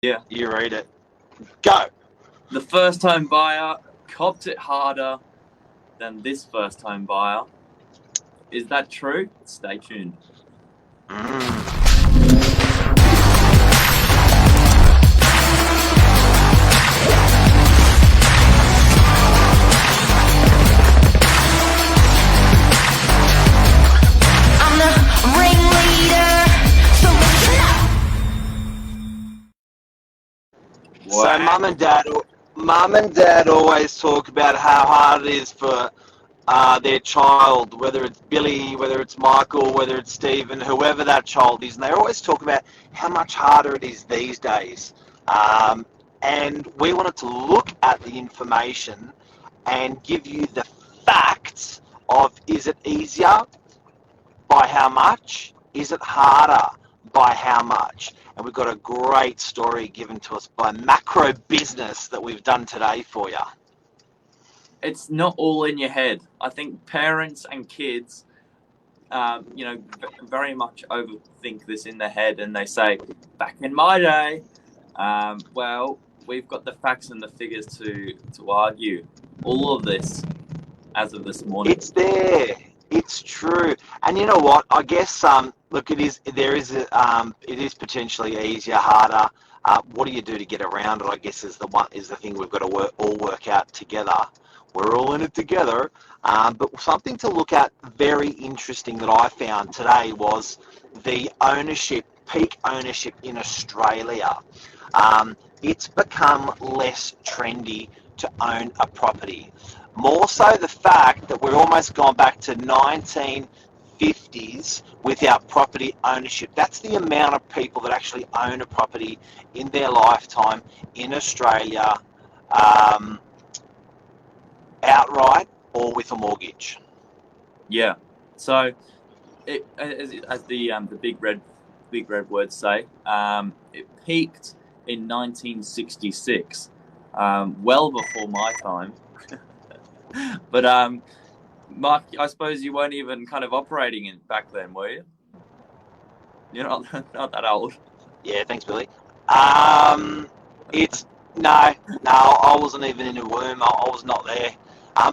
Yeah. You read it. Go. The first-time buyer copped it harder than this first-time buyer. Is that true? Stay tuned. I'm the ringleader, so listen up. So mum and dad always talk about how hard it is for their child, whether it's Billy, whether it's Michael, whether it's Stephen, whoever that child is, and they always talk about how much harder it is these days. And we wanted to look at the information and give you the facts of, is it easier? By how much? Is it harder? By how much? And we've got a great story given to us by Macro Business that we've done today for you. It's not all in your head. I think parents and kids, very much overthink this in their head, and they say, back in my day, well, we've got the facts and the figures to argue all of this as of this morning. It's there. It's true. And you know what? I guess, look, it is potentially easier, harder. What do you do to get around it? I guess is the thing we've got to all work out together. We're all in it together. But something to look at very interesting that I found today was the peak ownership in Australia. It's become less trendy to own a property. More so the fact that we're almost gone back to 1950s without property ownership. That's the amount of people that actually own a property in their lifetime in Australia, outright or with a mortgage. Yeah. So, as the big red words say, it peaked in 1966, well before my time. But Mark, I suppose you weren't even kind of operating in back then, were you? You're not that old. Yeah, thanks, Billy. It's no, I wasn't even in a womb. I was not there.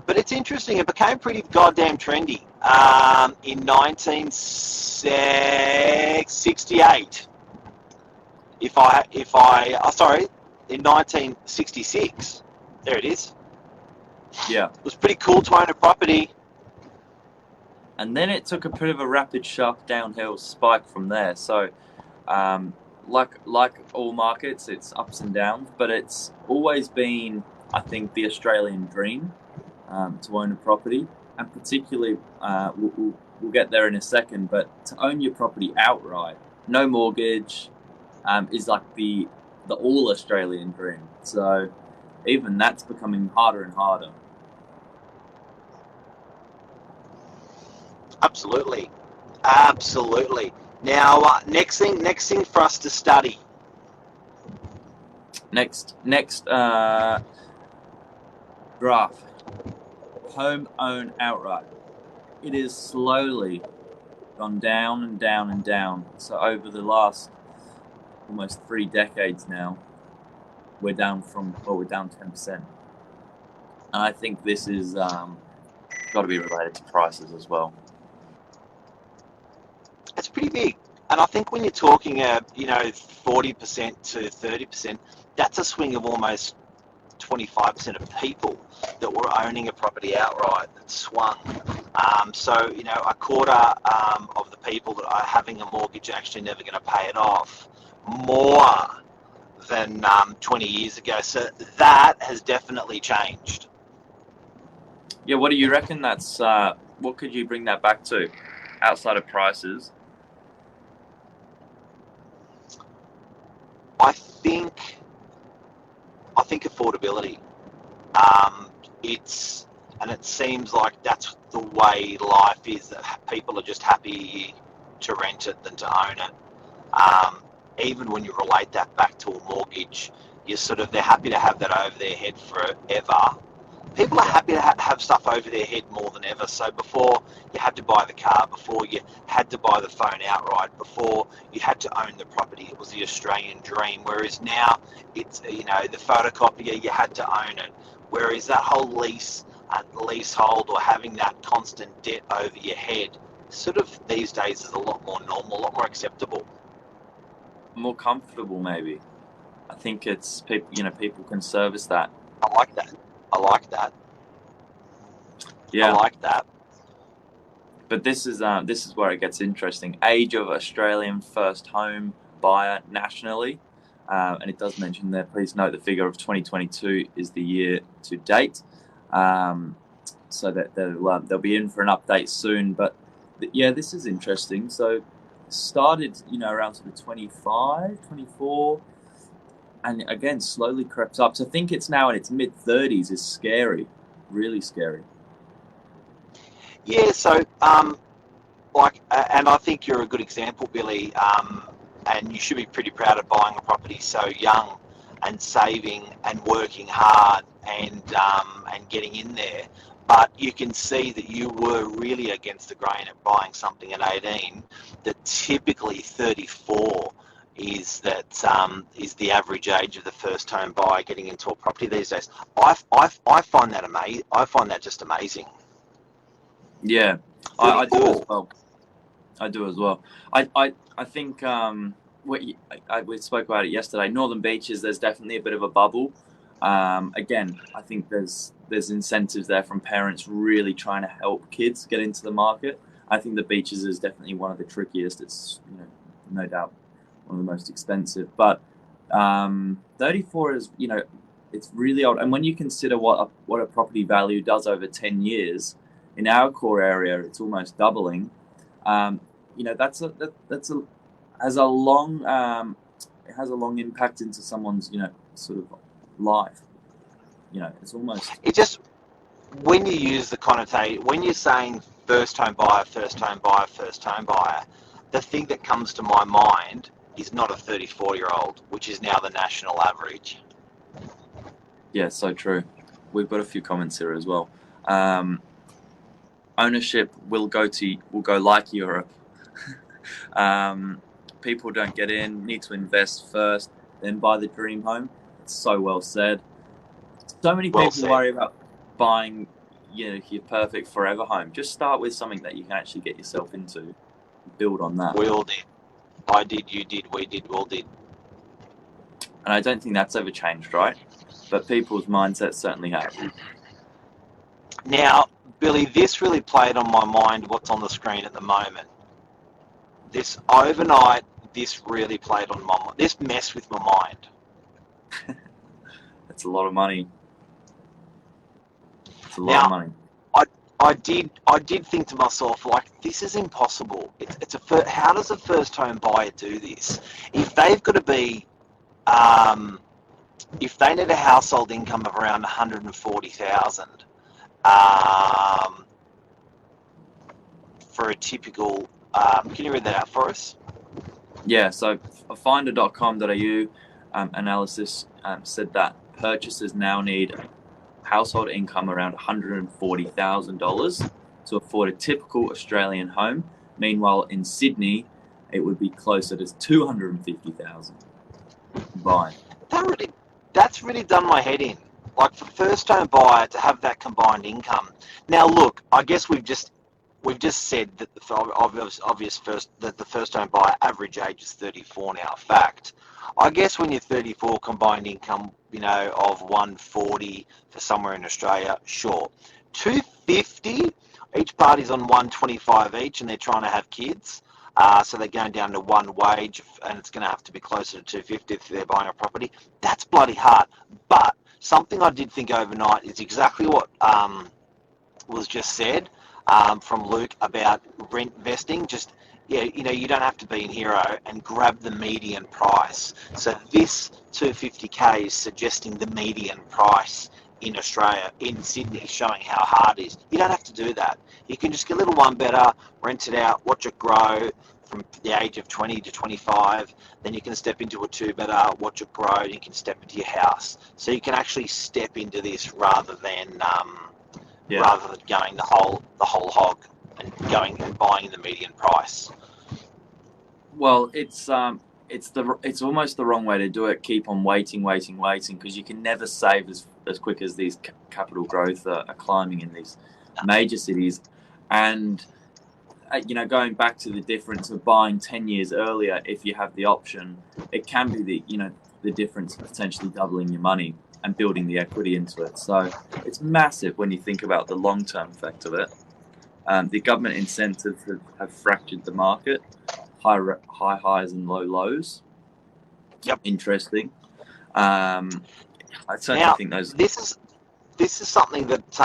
But it's interesting. It became pretty goddamn trendy in 1968. In 1966. There it is. Yeah. It was pretty cool to own a property. And then it took a bit of a rapid, sharp downhill spike from there. So, like all markets, it's ups and downs, but it's always been, I think, the Australian dream to own a property, and particularly, we'll get there in a second, but to own your property outright, no mortgage, is like the all Australian dream. So, even that's becoming harder and harder. Absolutely. Now, next thing for us to study. Next graph. Home own outright. It is slowly gone down and down and down. So over the last almost 3 decades now, we're down 10%. And I think this is got to be related to prices as well. It's pretty big. And I think when you're talking 40% to 30%, that's a swing of almost 25% of people that were owning a property outright that swung. So, a quarter of the people that are having a mortgage are actually never going to pay it off, more than 20 years ago. So that has definitely changed. Yeah, what do you reckon that's, what could you bring that back to outside of prices? I think affordability. It seems like that's the way life is. That people are just happy to rent it than to own it. Even when you relate that back to a mortgage, they're happy to have that over their head forever. People are happy to have stuff over their head more than ever. So before you had to buy the car, before you had to buy the phone outright, before you had to own the property, it was the Australian dream. Whereas now it's, the photocopier, you had to own it. Whereas that whole leasehold or having that constant debt over your head sort of these days is a lot more normal, a lot more acceptable. More comfortable, maybe. I think it's people. People can service that. I like that. Yeah. I like that. But this is where it gets interesting. Age of Australian first home buyer nationally, and it does mention there. Please note the figure of 2022 is the year to date, so that they'll be in for an update soon. But this is interesting. So started around sort of 25, 24, and again slowly crept up. So I think it's now in its mid-30s. Is scary, really scary. Yeah, so, and I think you're a good example, Billy, and you should be pretty proud of buying a property so young and saving and working hard and getting in there. But you can see that you were really against the grain at buying something at 18, that typically 34 is the average age of the first home buyer getting into a property these days. I find that amazing. I find that just amazing. Yeah, I do as well. I think we spoke about it yesterday. Northern Beaches, there's definitely a bit of a bubble. Again, I think there's incentives there from parents really trying to help kids get into the market. I think the Beaches is definitely one of the trickiest. It's no doubt one of the most expensive. But 34 is it's really old. And when you consider what a property value does over 10 years. In our core area, it's almost doubling. That's has a long impact into someone's sort of life. It's almost. It just, when you use the connotation, when you're saying first home buyer, the thing that comes to my mind is not a 34-year-old, which is now the national average. Yeah, so true. We've got a few comments here as well. Ownership will go like Europe. People don't get in, need to invest first, then buy the dream home. It's so well said. So many people worry about buying your perfect forever home. Just start with something that you can actually get yourself into. Build on that. We all did. I did, you did, we did, we all did. And I don't think that's ever changed, right? But people's mindsets certainly have. Now, Billy, this really played on my mind what's on the screen at the moment. This overnight, this really played on my mind. This messed with my mind. That's a lot of money. It's a lot of money. I did think to myself, this is impossible. How does a first home buyer do this? If they've got to be, if they need a household income of around 140,000, for a typical, can you read that out for us? Yeah, so finder.com.au analysis said that purchasers now need household income around $140,000 to afford a typical Australian home. Meanwhile, in Sydney, it would be closer to $250,000 combined. That's really done my head in. For first home buyer to have that combined income. Now, look, I guess we've just said that the first home buyer average age is 34 now. Fact. I guess when you're 34, combined income, of 140 for somewhere in Australia, sure. 250, each party's on 125 each, and they're trying to have kids. So they're going down to one wage, and it's going to have to be closer to 250 if they're buying a property. That's bloody hard. But something I did think overnight is exactly what was just said from Luke about rent vesting. Just, you don't have to be in Hero and grab the median price. So this 250K is suggesting the median price in Australia, in Sydney, showing how hard it is. You don't have to do that. You can just get a little one better, rent it out, watch it grow from the age of 20 to 25. Then you can step into a two-bedder, watch it grow, and you can step into your house. So you can actually step into this rather than going the whole hog and going and buying the median price. Well, it's almost the wrong way to do it. Keep on waiting, because you can never save as quick as these capital growth are climbing in these major cities. And going back to the difference of buying 10 years earlier, if you have the option, it can be the difference of potentially doubling your money and building the equity into it. So it's massive when you think about the long-term effect of it. The government incentives have fractured the market. High highs and low lows. Yep. Interesting. I certainly think those. This is something that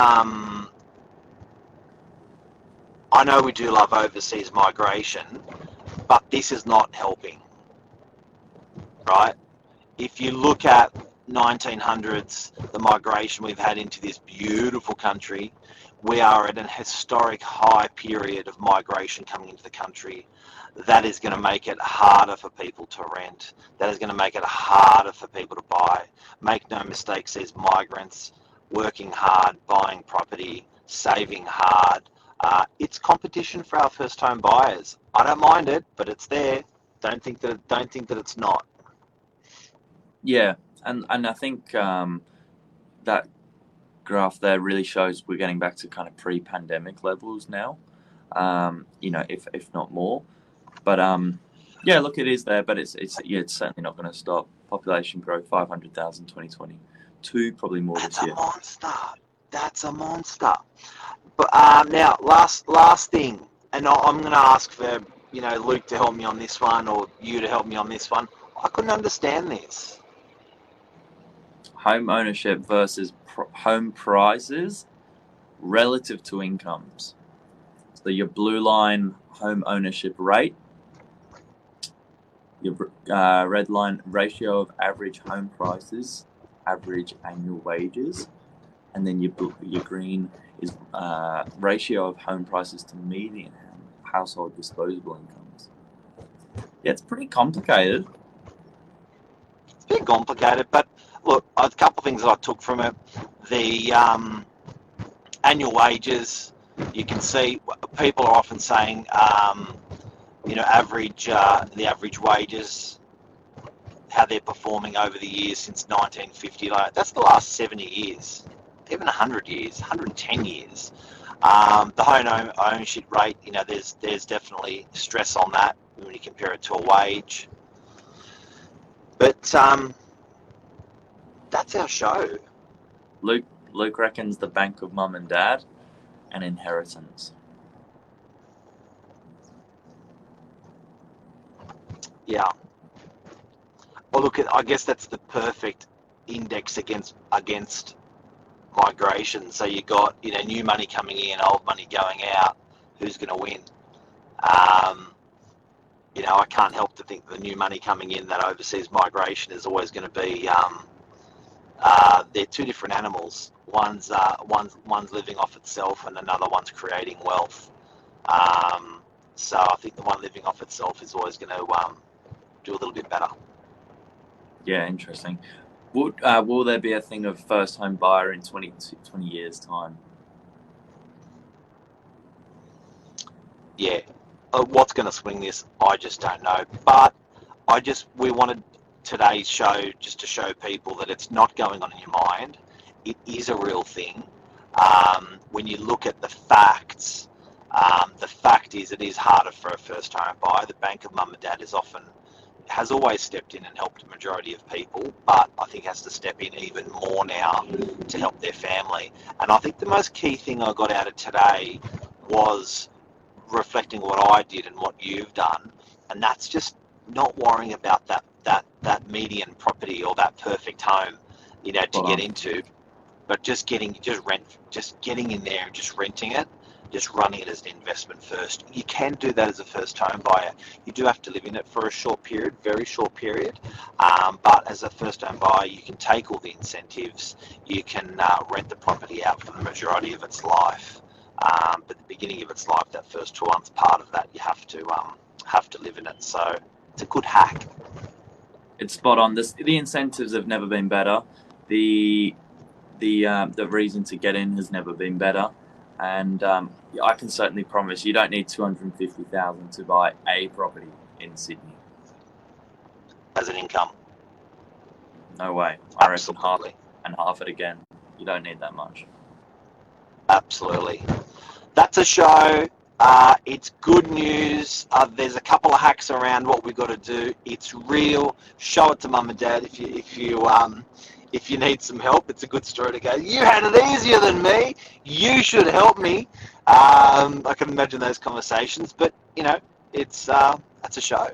I know we do love overseas migration, but this is not helping. Right? If you look at 1900s, the migration we've had into this beautiful country, we are at an historic high period of migration coming into the country. That is going to make it harder for people to rent. That is going to make it harder for people to buy. Make no mistakes, these migrants working hard, buying property, saving hard. It's competition for our first home buyers. I don't mind it, but it's there. Don't think that it's not. Yeah, and I think that graph there really shows we're getting back to kind of pre-pandemic levels now. If not more. But look, it is there, but it's certainly not going to stop. Population growth 500,000 2022, probably more this year. That's a monster. But now, last thing, and I'm going to ask for Luke to help me on this one, or you to help me on this one. I couldn't understand this. Home ownership versus home prices relative to incomes. So your blue line home ownership rate, your red line ratio of average home prices, average annual wages, and then your green is ratio of home prices to median household disposable incomes. Yeah, it's pretty complicated. It's a bit complicated, but look, a couple of things that I took from it. The annual wages, you can see people are often saying, the average wages, how they're performing over the years since 1950. Like, that's the last 70 years, even 100 years, 110 years. The home ownership rate, there's definitely stress on that when you compare it to a wage. But that's our show. Luke reckons the bank of mum and dad and inheritance. Yeah. Well, look, I guess that's the perfect index against migration. So you got new money coming in, old money going out. Who's going to win? I can't help to think the new money coming in, that overseas migration, is always going to be. They're two different animals. One's living off itself, and another one's creating wealth. So I think the one living off itself is always going to do a little bit better. Yeah, interesting. Will there be a thing of first home buyer in 20 years' time? Yeah. What's going to swing this, I just don't know. But we wanted today's show just to show people that it's not going on in your mind. It is a real thing. When you look at the facts, the fact is it is harder for a first home buyer. The bank of mum and dad has always stepped in and helped a majority of people, but I think has to step in even more now to help their family. And I think the most key thing I got out of today was reflecting what I did and what you've done, and that's just not worrying about that median property or that perfect home, to get into, but just getting in there and just renting it, just running it as an investment first. You can do that as a first home buyer. You do have to live in it for a short period, very short period, but as a first home buyer, you can take all the incentives. You can rent the property out for the majority of its life, but the beginning of its life, that first 2 months, part of that you have to have to live in it. So it's a good hack. It's spot on. The incentives have never been better. The reason to get in has never been better, and I can certainly promise you don't need 250,000 to buy a property in Sydney. As an income. No way. I reckon half Absolutely. and half it again. You don't need that much. Absolutely. That's a show. It's good news. There's a couple of hacks around what we've got to do. It's real. Show it to mum and dad if you need some help. It's a good story to go, you had it easier than me. You should help me. I can imagine those conversations, but it's a show.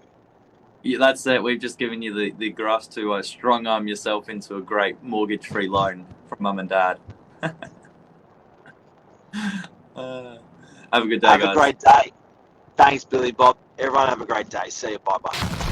Yeah, that's it. We've just given you the grass to strong arm yourself into a great mortgage-free loan from mum and dad. Have a good day, guys. Have a great day. Thanks, Billy Bob. Everyone have a great day. See you. Bye-bye.